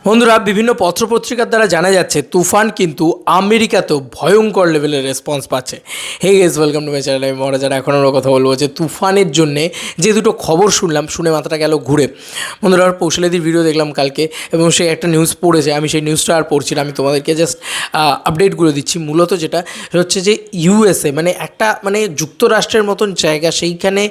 বন্ধুরা, বিভিন্ন পত্রপত্রিকার দ্বারা জানা যাচ্ছে তুফান কিন্তু আমেরিকাতেও ভয়ঙ্কর লেভেলের রেসপন্স পাচ্ছে। Hey guys, welcome to my channel. আমি মহারাজার। এখন আমরা কথা বলবো যে তুফানের জন্যে যে দুটো খবর শুনলাম, শুনে মাথাটা গেল ঘুরে। বন্ধুরা, কৌশলেদির ভিডিও দেখলাম কালকে এবং সে একটা নিউজ পড়েছে। আমি সেই নিউজটা আর পড়ছি না, আমি তোমাদেরকে জাস্ট আপডেটগুলো দিচ্ছি। মূলত যেটা হচ্ছে যে ইউএসএ মানে যুক্তরাষ্ট্রের মতন জায়গা, সেইখানে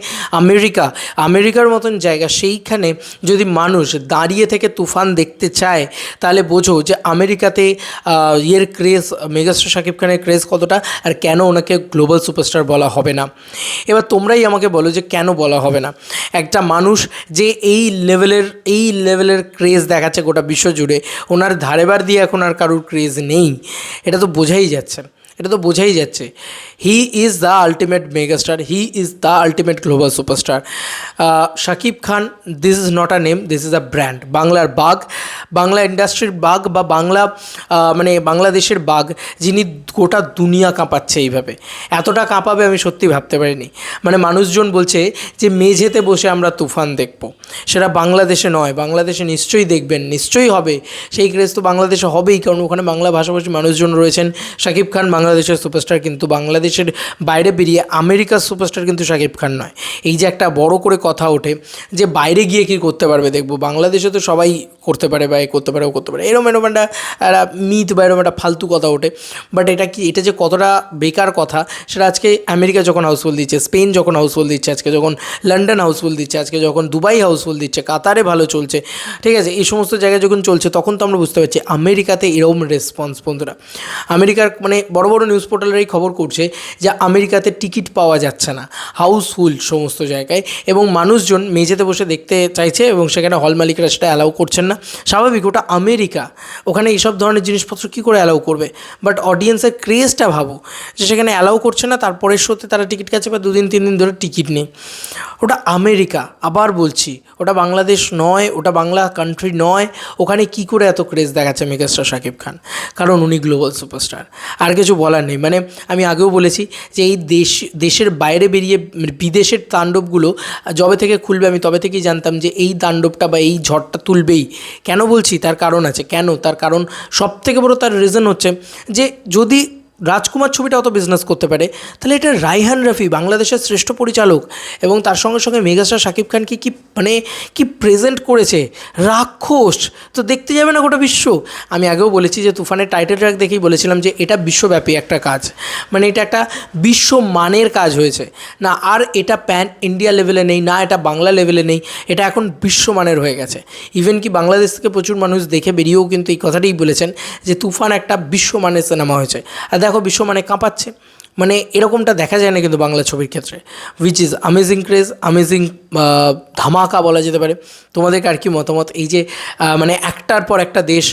আমেরিকার মতন জায়গা, সেইখানে যদি মানুষ দাঁড়িয়ে থেকে তুফান দেখতে চায় তাহলে বোঝো যে আমেরিকাতে এর ক্রেজ, মেগাস্টার শাকিব খানের ক্রেজ কতটা, আর কেন ওনাকে গ্লোবাল সুপারস্টার বলা হবে না। এবার তোমরাই আমাকে বলো যে কেন বলা হবে না। একটা মানুষ যে এই লেভেলের ক্রেজ দেখাচ্ছে গোটা বিশ্ব জুড়ে, ওনার ধারেবার দিয়ে এখন আর কারোর ক্রেজ নেই, এটা তো বোঝাই যাচ্ছে। He is the ultimate megastar, he is the ultimate global superstar. Shakib Khan, this is not a name, this is a brand. বাংলার বাঘ, বাংলা ইন্ডাস্ট্রির বাঘ, বা বাংলাদেশের বাঘ, যিনি গোটা দুনিয়া কাঁপাচ্ছে এইভাবে। এতটা কাঁপাবে আমি সত্যি ভাবতে পারিনি। মানুষজন বলছে যে মেঝেতে বসে আমরা তুফান দেখব, সেটা বাংলাদেশে নয়, বাংলাদেশে নিশ্চয়ই দেখবেন, নিশ্চয়ই হবে। সেই ক্রেজ তো বাংলাদেশে হবেই, কারণ ওখানে বাংলা ভাষাভাষী মানুষজন রয়েছেন। শাকিব খান বাংলাদেশের সুপারস্টার, কিন্তু বাংলাদেশের বাইরে বেরিয়ে আমেরিকার সুপারস্টার কিন্তু শাকিব খান নয়। এই যে একটা বড় করে কথা ওঠে যে বাইরে গিয়ে কী করতে পারবে দেখবো, বাংলাদেশে তো সবাই করতে পারে, বা করতে পারে, এরকম একটা মিথ বা এরকম একটা ফালতু কথা ওঠে। বাট এটা যে কতটা বেকার কথা, সেটা আজকে আমেরিকা যখন হাউসফুল দিচ্ছে, স্পেন যখন হাউসফুল দিচ্ছে, আজকে যখন লন্ডন হাউসফুল দিচ্ছে, আজকে যখন দুবাই হাউসফুল দিচ্ছে, কাতারে ভালো চলছে, ঠিক আছে, এই সমস্ত জায়গায় যখন চলছে, তখন তো আমরা বুঝতে পারছি আমেরিকাতে এরকম রেসপন্স। বন্ধুরা, আমেরিকার বড় বড় নিউজ পোর্টালেরই খবর করছে যে আমেরিকাতে টিকিট পাওয়া যাচ্ছে না, হাউসফুল সমস্ত জায়গায়, এবং মানুষজন মেঝেতে বসে দেখতে চাইছে, এবং সেখানে হল মালিকরা সেটা অ্যালাউ করছেন না। স্বাভাবিক, ওটা আমেরিকা, ওখানে এইসব ধরনের জিনিসপত্র কী করে অ্যালাউ করবে। বাট অডিয়েন্সের ক্রেজটা ভাবো, যে সেখানে অ্যালাউ করছে না, তারপরের শোতে তারা টিকিট কাটছে, বা 2-3 দিন ধরে টিকিট নেই। ওটা আমেরিকা, আবার বলছি, ওটা বাংলাদেশ নয়, ওটা বাংলা কান্ট্রি নয়। ওখানে কী করে এত ক্রেজ দেখাচ্ছে মেগাস্টার শাকিব খান? কারণ উনি গ্লোবাল সুপারস্টার, আর কিছু বলার নেই। আমি আগেও বলেছি যে এই দেশের বাইরে বেরিয়ে বিদেশের তাণ্ডবগুলো যবে থেকে খুলবে, আমি তবে থেকেই জানতাম যে এই তাণ্ডবটা বা এই ঝড়টা তুলবেই। কেন বলছি? তার কারণ আছে। তার কারণ সবথেকে বড় তার রিজন হচ্ছে যে যদি রাজকুমার ছবিটা অত বিজনেস করতে পারে, তাহলে এটা রায়হান রাফি, বাংলাদেশের শ্রেষ্ঠ পরিচালক, এবং তার সঙ্গে সঙ্গে মেগাস্টার শাকিব খানকে কি প্রেজেন্ট করেছে, রাক্ষস, তো দেখতে যাবে না গোটা বিশ্ব। আমি আগেও বলেছি যে তুফানের টাইটেল ট্র্যাক দেখেই বলেছিলাম যে এটা বিশ্বব্যাপী একটা কাজ, এটা একটা বিশ্বমানের কাজ হয়েছে না, আর এটা প্যান ইন্ডিয়া লেভেলে নেই, না এটা বাংলা লেভেলে নেই, এটা এখন বিশ্বমানের হয়ে গেছে। ইভেন কি বাংলাদেশ থেকে প্রচুর মানুষ দেখে বেরিয়েও কিন্তু এই কথাটাই বলেছেন যে তুফান একটা বিশ্বমানের সিনেমা হয়েছে। আর দেখো, বিশ্বমানে কাঁপাচ্ছে, এরকমটা দেখা যায় না কিন্তু বাংলা ছবির ক্ষেত্রে, which is amazing craze, amazing ধামাকা বলা যেতে পারে। তোমাদের আর কি মতামত? এই যে একটার পর একটা দেশ,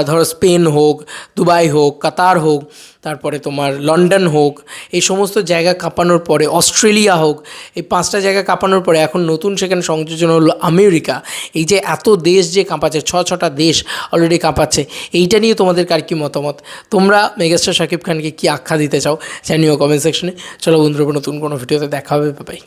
ধরো স্পেন হোক, দুবাই হোক, কাতার হোক, তারপরে তোমার লন্ডন হোক, এই সমস্ত জায়গা কাঁপানোর পরে, অস্ট্রেলিয়া হোক, এই 5টা জায়গা কাঁপানোর পরে এখন নতুন সেখানে সংযোজন হলো আমেরিকা। এই যে এত দেশ যে কাঁপাচ্ছে, 6টা দেশ অলরেডি কাঁপাচ্ছে, এইটা নিয়ে তোমাদের আর কি মতামত? তোমরা মেগাস্টার শাকিব খানকে কী আখ্যা দিতে চাও জানিও কমেন্ট সেকশনে। চলো বন্ধুরা, নতুন কোনো ভিডিওতে দেখা হবে, বাই।